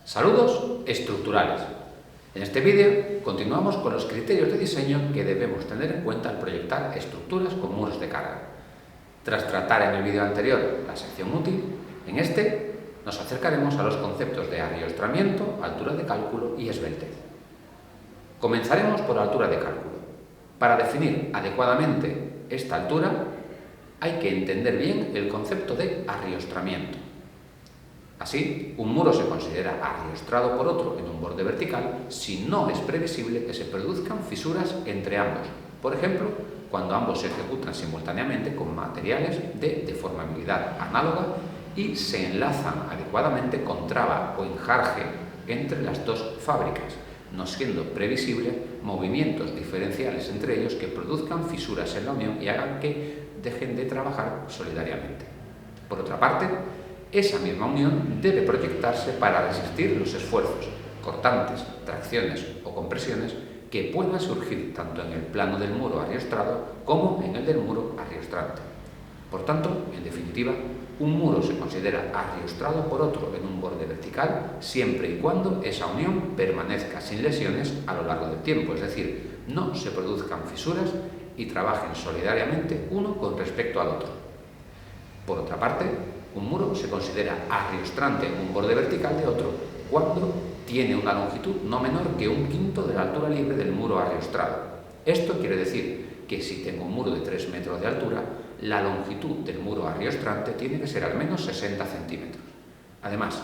Saludos estructurales. En este vídeo continuamos con los criterios de diseño que debemos tener en cuenta al proyectar estructuras con muros de carga. Tras tratar en el vídeo anterior la sección útil, en este nos acercaremos a los conceptos de arriostramiento, altura de cálculo y esbeltez. Comenzaremos por la altura de cálculo. Para definir adecuadamente esta altura hay que entender bien el concepto de arriostramiento. Así, un muro se considera arriostrado por otro en un borde vertical si no es previsible que se produzcan fisuras entre ambos, por ejemplo, cuando ambos se ejecutan simultáneamente con materiales de deformabilidad análoga y se enlazan adecuadamente con traba o enjarje entre las dos fábricas, no siendo previsible movimientos diferenciales entre ellos que produzcan fisuras en la unión y hagan que dejen de trabajar solidariamente. Por otra parte, esa misma unión debe proyectarse para resistir los esfuerzos, cortantes, tracciones o compresiones que puedan surgir tanto en el plano del muro arriostrado como en el del muro arriostrante. Por tanto, en definitiva, un muro se considera arriostrado por otro en un borde vertical siempre y cuando esa unión permanezca sin lesiones a lo largo del tiempo, es decir, no se produzcan fisuras y trabajen solidariamente uno con respecto al otro. Por otra parte, un muro se considera arriostrante en un borde vertical de otro cuando tiene una longitud no menor que 1/5 de la altura libre del muro arriostrado. Esto quiere decir que si tengo un muro de 3 metros de altura, la longitud del muro arriostrante tiene que ser al menos 60 centímetros. Además,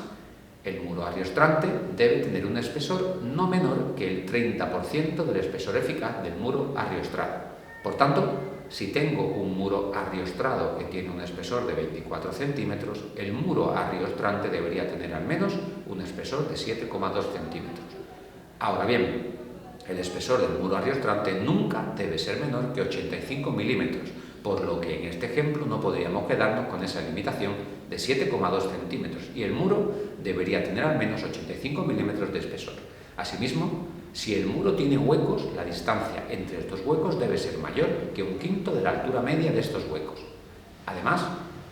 el muro arriostrante debe tener un espesor no menor que el 30% del espesor eficaz del muro arriostrado. Por tanto, si tengo un muro arriostrado que tiene un espesor de 24 centímetros, el muro arriostrante debería tener al menos un espesor de 7,2 centímetros. Ahora bien, el espesor del muro arriostrante nunca debe ser menor que 85 milímetros, por lo que en este ejemplo no podríamos quedarnos con esa limitación de 7,2 centímetros y el muro debería tener al menos 85 milímetros de espesor. Asimismo, si el muro tiene huecos, la distancia entre estos huecos debe ser mayor que 1/5 de la altura media de estos huecos. Además,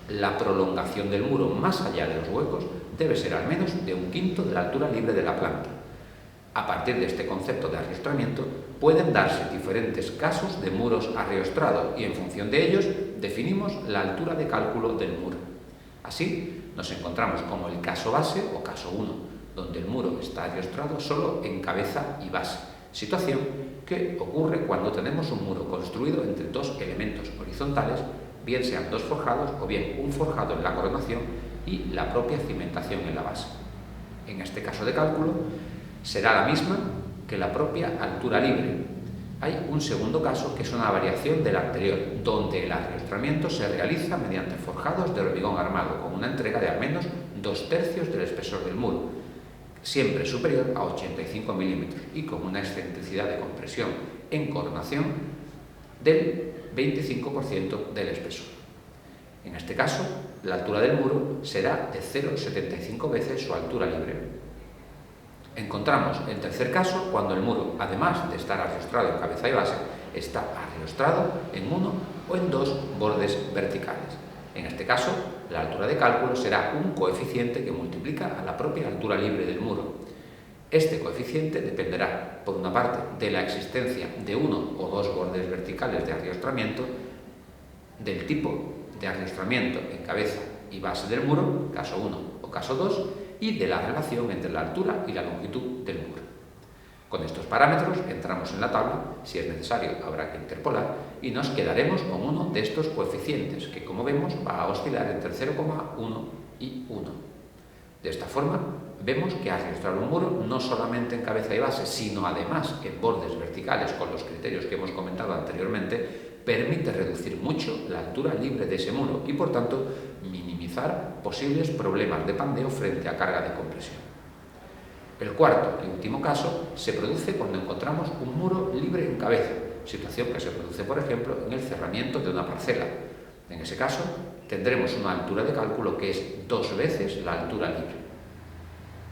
la prolongación del muro más allá de los huecos debe ser al menos de 1/5 de la altura libre de la planta. A partir de este concepto de arriostramiento, pueden darse diferentes casos de muros arriostrados y en función de ellos definimos la altura de cálculo del muro. Así, nos encontramos como el caso base o caso 1, donde el muro está arriostrado solo en cabeza y base, situación que ocurre cuando tenemos un muro construido entre dos elementos horizontales, bien sean dos forjados o bien un forjado en la coronación y la propia cimentación en la base. En este caso de cálculo, será la misma que la propia altura libre. Hay un segundo caso que es una variación del anterior, donde el arriostramiento se realiza mediante forjados de hormigón armado con una entrega de al menos 2/3 del espesor del muro, siempre superior a 85 milímetros y con una excentricidad de compresión en coronación del 25% del espesor. En este caso, la altura del muro será de 0,75 veces su altura libre. Encontramos el tercer caso cuando el muro, además de estar arriostrado en cabeza y base, está arriostrado en uno o en dos bordes verticales. En este caso, la altura de cálculo será un coeficiente que multiplica a la propia altura libre del muro. Este coeficiente dependerá, por una parte, de la existencia de uno o dos bordes verticales de arriostramiento, del tipo de arriostramiento en cabeza y base del muro, caso 1 o caso 2, y de la relación entre la altura y la longitud del muro. Con estos parámetros entramos en la tabla, si es necesario habrá que interpolar, y nos quedaremos con uno de estos coeficientes, que como vemos va a oscilar entre 0,1 y 1. De esta forma, vemos que arriostrar un muro no solamente en cabeza y base, sino además en bordes verticales con los criterios que hemos comentado anteriormente, permite reducir mucho la altura libre de ese muro y, por tanto, minimizar posibles problemas de pandeo frente a carga de compresión. El cuarto y último caso se produce cuando encontramos un muro libre en cabeza, situación que se produce, por ejemplo, en el cerramiento de una parcela. En ese caso, tendremos una altura de cálculo que es 2 veces la altura libre.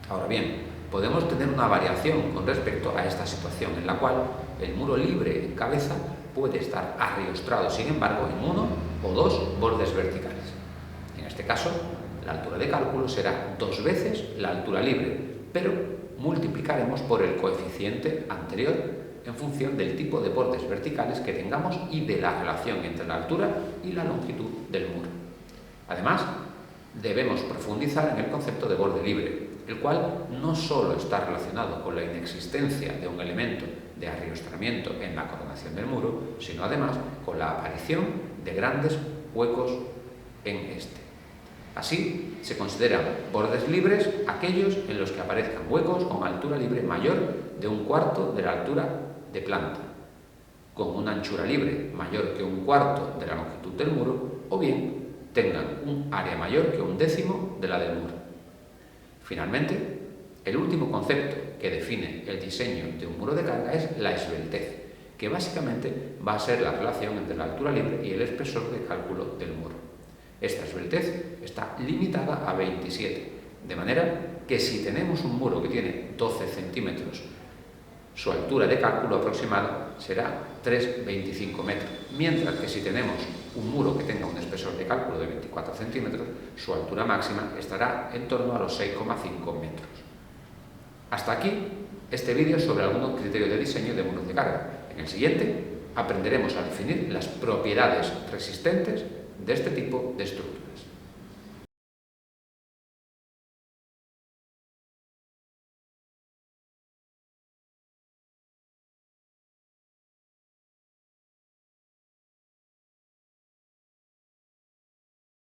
Ahora bien, podemos tener una variación con respecto a esta situación en la cual el muro libre en cabeza puede estar arriostrado, sin embargo, en uno o dos bordes verticales. En este caso, la altura de cálculo será 2 veces la altura libre, pero multiplicaremos por el coeficiente anterior en función del tipo de bordes verticales que tengamos y de la relación entre la altura y la longitud del muro. Además, debemos profundizar en el concepto de borde libre, el cual no solo está relacionado con la inexistencia de un elemento de arriostramiento en la coronación del muro, sino además con la aparición de grandes huecos en este. Así, se consideran bordes libres aquellos en los que aparezcan huecos con altura libre mayor de 1/4 de la altura de planta, con una anchura libre mayor que 1/4 de la longitud del muro, o bien tengan un área mayor que 1/10 de la del muro. Finalmente, el último concepto que define el diseño de un muro de carga es la esbeltez, que básicamente va a ser la relación entre la altura libre y el espesor de cálculo del muro. Esta esbeltez está limitada a 27, de manera que si tenemos un muro que tiene 12 centímetros, su altura de cálculo aproximada será 3,25 metros, mientras que si tenemos un muro que tenga un espesor de cálculo de 24 centímetros, su altura máxima estará en torno a los 6,5 metros. Hasta aquí este vídeo sobre algunos criterios de diseño de muros de carga. En el siguiente aprenderemos a definir las propiedades resistentes de este tipo de estructuras.